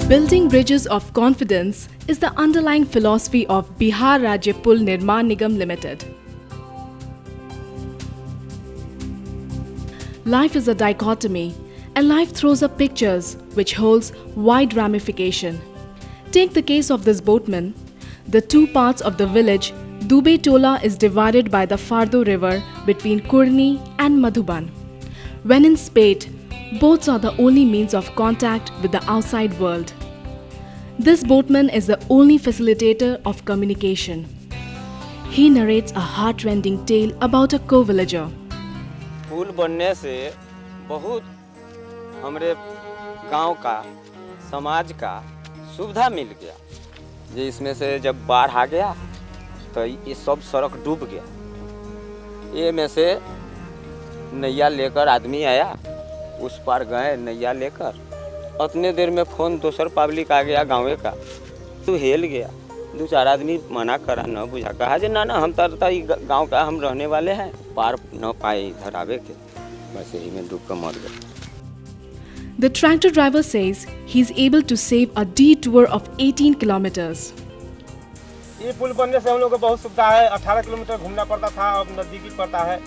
Building bridges of confidence is the underlying philosophy of Bihar Rajya Pul Nirman Nigam Limited. Life is a dichotomy, and life throws up pictures which holds wide ramification. Take the case of this boatman. The two parts of the village, Dube Tola, is divided by the Fardo river between Kurni and Madhuban. When in spate, boats are the only means of contact with the outside world. This boatman is the only facilitator of communication. He narrates a heart-rending tale about a co-villager. पुल बनने से बहुत हमारे गांव का, समाज का सुविधा मिल गया। ये इसमें से जब बाढ़ आ गया तो ये सब सड़क डूब गया। ये में से नैया लेकर आदमी आया, उस पार गए नैया लेकर। उतने देर में फोन दूसर पब्लिक आ गया गाँव का, तो हेल गया। दो चार आदमी मना करा, न बुझा, कहा जे ना हम तरता गांव का हम रहने वाले हैं, पार न पाए इधर आवे के, बस यही में डूब कर मर गए। The tractor driver says he is able to save a detour of 18 kilometers. ये पुल बनने से हम लोग को बहुत सुविधा है। 18 किलोमीटर घूमना पड़ता था, अब नजदीकी पड़ता है।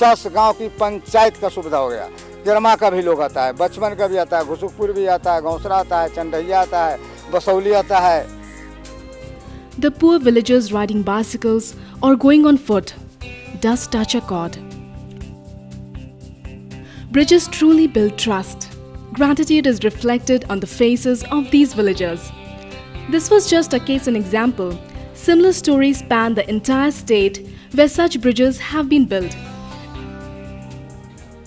10 गांव की पंचायत का सुविधा हो गया। जरमा का भी लोग आता है, बचपन का भी आता है, घुसुकपुर भी आता है, गौसरा आता है, चंडैया आता है, बसौली आता है। The poor villagers riding bicycles or going on foot does touch a chord. Bridges truly build trust. Gratitude is reflected on the faces of these villagers. This was just a case and example. Similar stories span the entire state where such bridges have been built.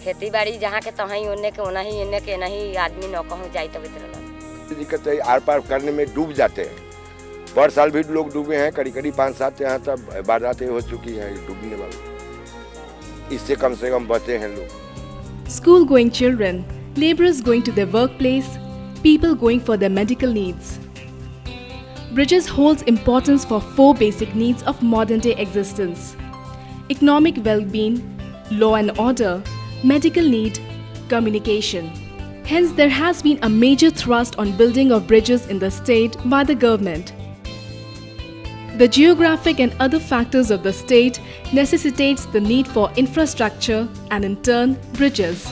खेती बाड़ी जहाँ के तहीं उन्ने के उन्हीं इन्ने के नहीं आदमी न कहूँ जाए तो इतना दिक्कत है। आर पार करने में डूब जाते हैं। पर साल भी लोग डूबे हैं, करीब 5-7 यहाँ तक बारातें हो चुकी हैं डूबने वाली। इससे कम से कम बचे हैं लोग। School going children, laborers going to their workplace, people going for their medical needs. Bridges holds importance for 4 basic needs of modern day existence: economic well-being, law and order, medical need, communication. Hence, there has been a major thrust on building of bridges in the state by the government. The geographic and other factors of the state necessitates the need for infrastructure and in turn, bridges.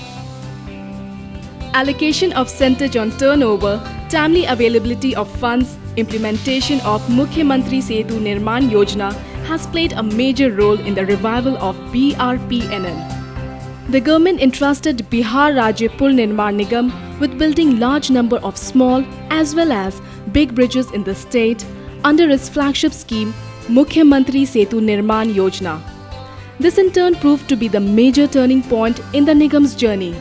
Allocation of percentage on turnover, timely availability of funds, implementation of Mukhyamantri Setu Nirman Yojana has played a major role in the revival of BRPNL. The government entrusted Bihar Rajya Pul Nirman Nigam with building large number of small as well as big bridges in the state under its flagship scheme Mukhyamantri Setu Nirman Yojana. This in turn proved to be the major turning point in the Nigam's journey.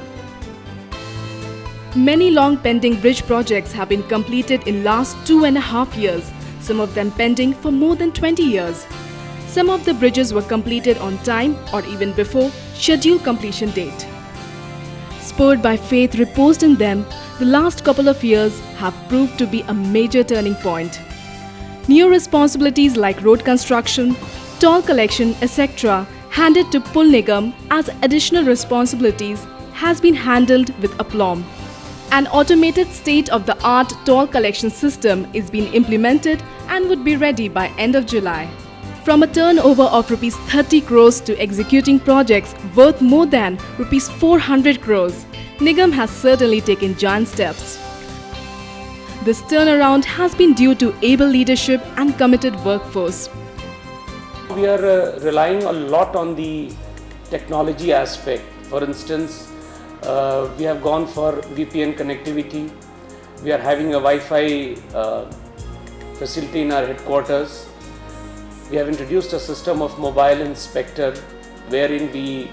Many long pending bridge projects have been completed in last 2.5 years, some of them pending for more than 20 years. Some of the bridges were completed on time or even before scheduled completion date. Spurred by faith reposed in them, the last couple of years have proved to be a major turning point. New responsibilities like road construction, toll collection, etc. handed to Pul Nigam as additional responsibilities has been handled with aplomb. An automated state-of-the-art toll collection system is being implemented and would be ready by end of July. From a turnover of Rs 30 crores to executing projects worth more than Rs 400 crores, Nigam has certainly taken giant steps. This turnaround has been due to able leadership and committed workforce. We are relying a lot on the technology aspect. For instance, we have gone for VPN connectivity. We are having a Wi-Fi facility in our headquarters. We have introduced a system of mobile inspector wherein we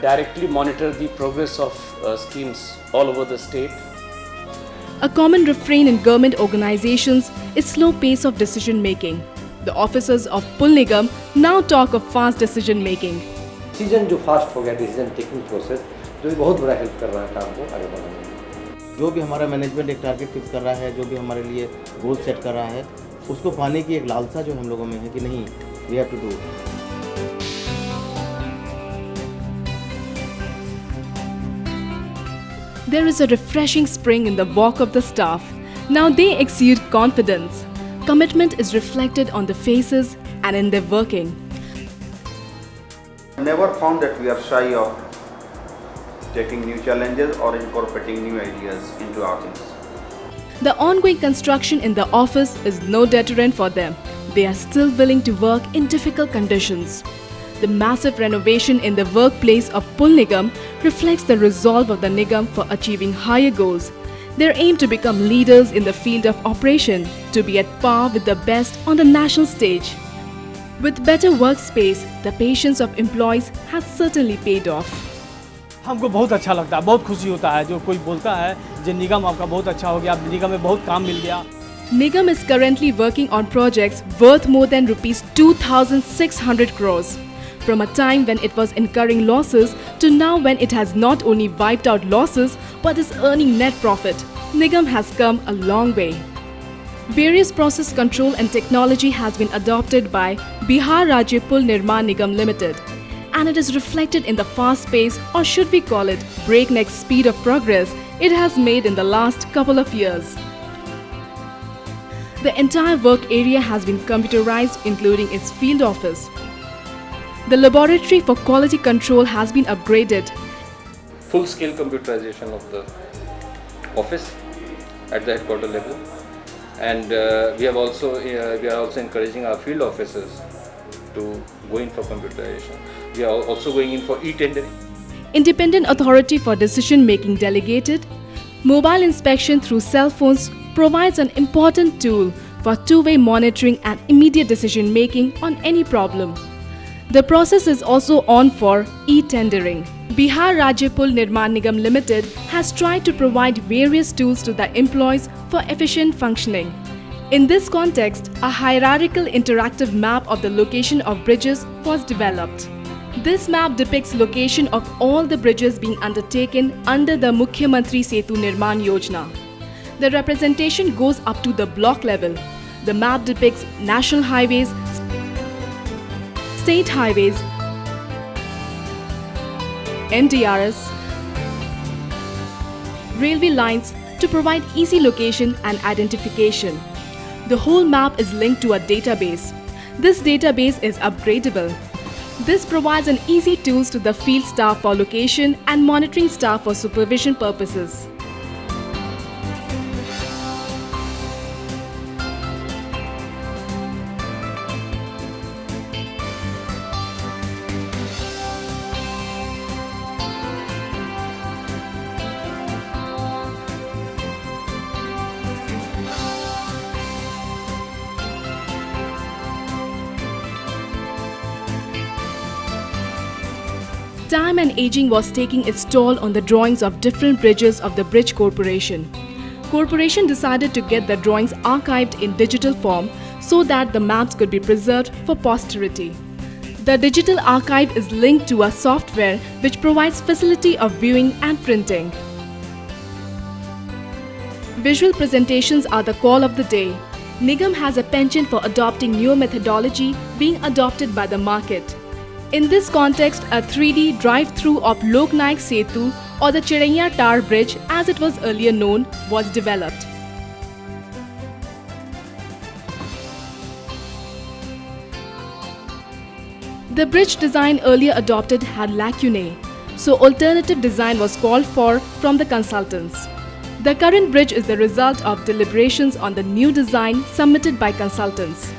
directly monitor the progress of schemes all over the state. A common refrain in government organizations is slow pace of decision making. The officers of Pul Nigam now talk of fast decision making. Decision जो fast हो गया, decision taking process जो बहुत बड़ा help कर रहा है काम को आगे बढ़ाने में। जो भी हमारा मैनेजमेंट एक टारगेट फिक्स कर रहा है, जो भी हमारे लिए गोल सेट कर रहा है, उसको पाने की एक लालसा जो हम लोगों में है कि नहीं, we have to do. There is a refreshing spring in the walk of the staff. Now they exude confidence. Commitment is reflected on the faces and in their working. Never found that we are shy of taking new challenges or incorporating new ideas into our things. The ongoing construction in the office is no deterrent for them. They are still willing to work in difficult conditions. The massive renovation in the workplace of Pul Nigam reflects the resolve of the Nigam for achieving higher goals. Their aim to become leaders in the field of operation, to be at par with the best on the national stage. With better workspace, the patience of employees has certainly paid off. हमको बहुत अच्छा लगता है, बहुत खुशी होता है जो कोई बोलता है जो निगम आपका बहुत अच्छा हो गया, निगम में बहुत काम मिल गया. Nigam is currently working on projects worth more than rupees 2,600 crores. From a time when it was incurring losses to now when it has not only wiped out losses but is earning net profit, Nigam has come a long way. Various process control and technology has been adopted by Bihar Rajya Pul Nirman Nigam Limited, and it is reflected in the fast pace, or should we call it breakneck speed of progress it has made in the last couple of years. The entire work area has been computerized, including its field office. The laboratory for quality control has been upgraded. Full-scale computerization of the office at the headquarter level, and we are also encouraging our field officers to go in for computerization. We are also going in for e-tendering. Independent authority for decision making delegated. Mobile inspection through cell phones provides an important tool for two-way monitoring and immediate decision making on any problem. The process is also on for e-tendering. Bihar Rajya Pul Nirman Nigam Limited has tried to provide various tools to the employees for efficient functioning. In this context, a hierarchical interactive map of the location of bridges was developed. This map depicts location of all the bridges being undertaken under the Mukhyamantri Setu Nirman Yojana. The representation goes up to the block level. The map depicts national highways, state highways, MDRs, railway lines to provide easy location and identification. The whole map is linked to a database. This database is upgradable. This provides an easy tools to the field staff for location and monitoring staff for supervision purposes. Time and aging was taking its toll on the drawings of different bridges of the Bridge Corporation. Corporation decided to get the drawings archived in digital form so that the maps could be preserved for posterity. The digital archive is linked to a software which provides facility of viewing and printing. Visual presentations are the call of the day. Nigam has a penchant for adopting newer methodology being adopted by the market. In this context, a 3D drive-through of Lok Nayak Setu, or the Chiraiya Tar Bridge as it was earlier known, was developed. The bridge design earlier adopted had lacunae, so alternative design was called for from the consultants. The current bridge is the result of deliberations on the new design submitted by consultants.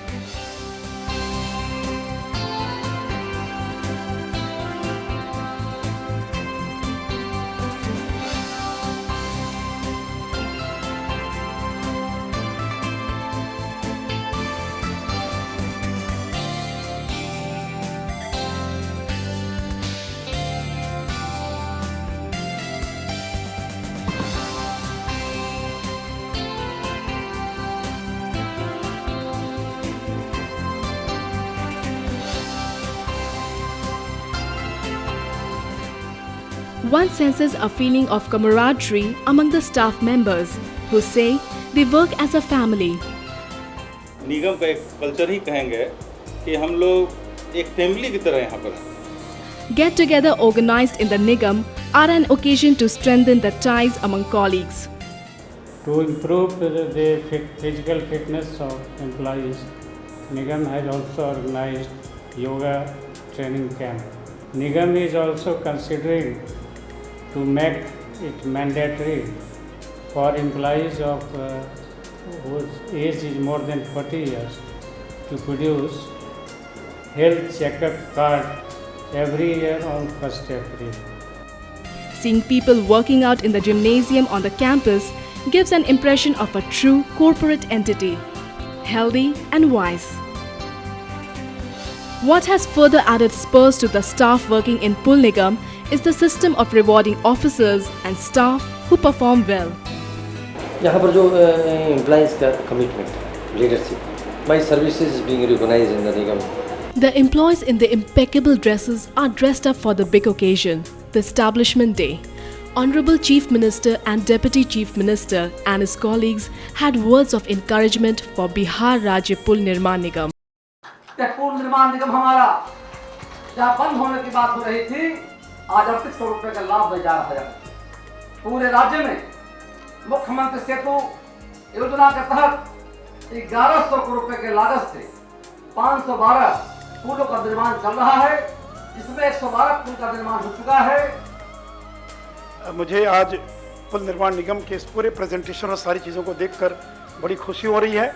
One senses a feeling of camaraderie among the staff members who say they work as a family. निगम का एक culture ही कहेंगे कि हम लोग एक family की तरह यहाँ पर हैं। Get together organized in the Nigam are an occasion to strengthen the ties among colleagues. To improve the physical fitness of employees, Nigam has also organized yoga training camp. Nigam is also considering to make it mandatory for employees of whose age is more than 40 years to produce health checkup card every year on 1st April. Seeing people working out in the gymnasium on the campus gives an impression of a true corporate entity, healthy and wise. What has further added spurs to the staff working in Pul Nigam is the system of rewarding officers and staff who perform well. यहाँ पर जो employees का commitment leadership my services being recognised in the nigam. The employees in the impeccable dresses are dressed up for the big occasion, the Establishment Day. Honorable Chief Minister and Deputy Chief Minister and his colleagues had words of encouragement for Bihar Rajya Pul Nirman Nigam. पुल निर्माण निगम हमारा जहाँ बंद होने की बात हो रही थी, आज 3800 रुपए का लाभ दे जा रहा है. पूरे राज्य में मुख्यमंत्री सेतु योजना के तहत 1100 करोड़ रुपए के लागत से 512 पुलों का निर्माण चल रहा है, जिसमें 112 पुल का निर्माण हो चुका है. मुझे आज पुल निर्माण निगम के इस पूरे प्रेजेंटेशन और सारी चीज़ों को देखकर बड़ी खुशी हो रही है.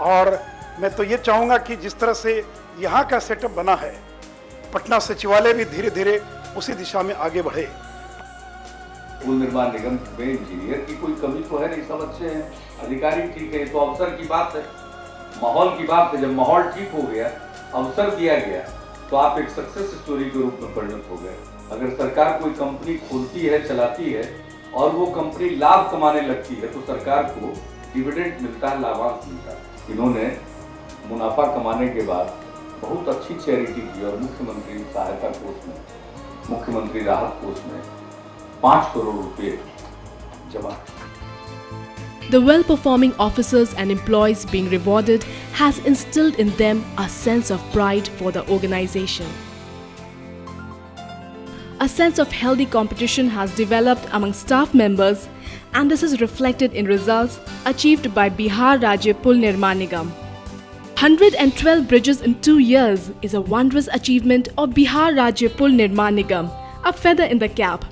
और मैं तो ये चाहूँगा कि जिस तरह से यहाँ का सेटअप बना है, पटना सचिवालय भी धीरे धीरे उसी दिशा में आगे बढ़े. पुल निर्माण निगम में इंजीनियर की कोई कमी तो है नहीं, सब अच्छे हैं, अधिकारी ठीक है, तो अवसर की बात है, माहौल की बात है. जब माहौल ठीक हो गया, अवसर दिया गया, तो आप एक सक्सेस स्टोरी के रूप में परिणत हो गए. अगर सरकार कोई कंपनी खोलती है, चलाती है और वो कंपनी लाभ कमाने लगती है, तो सरकार को डिविडेंड मिलता है, लाभांश मिलता है. इन्होंने मुनाफा कमाने के बाद बहुत अच्छी चैरिटी की और मुख्यमंत्री सहायता कोष में, मुख्यमंत्री राहत कोष में 5 करोड़ रुपए जमा. The well-performing officers and employees being rewarded has instilled in them a sense of pride for the organization. A sense of healthy competition has developed among staff members, and this is reflected in results achieved by Bihar Rajya Pul Nirman Nigam. 112 bridges in 2 years is a wondrous achievement of Bihar Rajya Pul Nirman Nigam, a feather in the cap.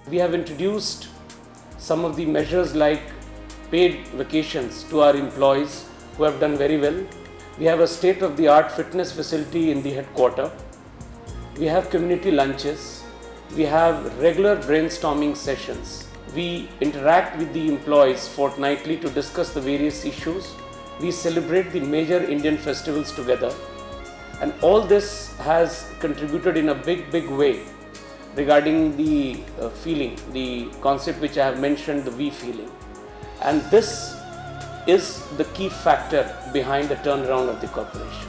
We have introduced some of the measures like paid vacations to our employees who have done very well. We have a state-of-the-art fitness facility in the headquarters. We have community lunches. We have regular brainstorming sessions. We interact with the employees fortnightly to discuss the various issues. We celebrate the major Indian festivals together. And all this has contributed in a big way regarding the feeling, the concept which I have mentioned, the we feeling. And this is the key factor behind the turnaround of the corporation.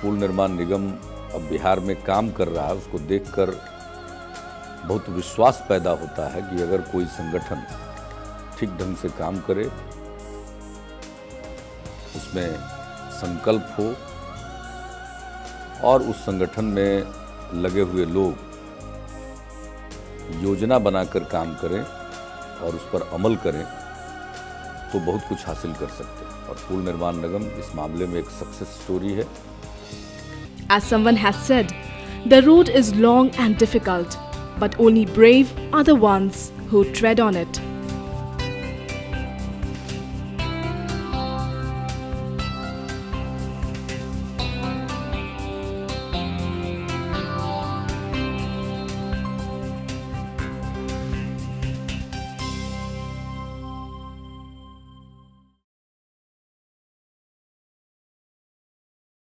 पुल निर्माण निगम अब बिहार में काम कर रहा है, उसको देखकर बहुत विश्वास पैदा होता है कि अगर कोई संगठन ठीक ढंग से काम करे, उसमें संकल्प हो और उस संगठन में लगे हुए लोग योजना बनाकर काम करें और उस पर अमल करें, तो बहुत कुछ हासिल कर सकते हैं. और पुल निर्माण निगम इस मामले में एक सक्सेस स्टोरी है. As someone has said, the road is long and difficult, but only brave are the ones who tread on it.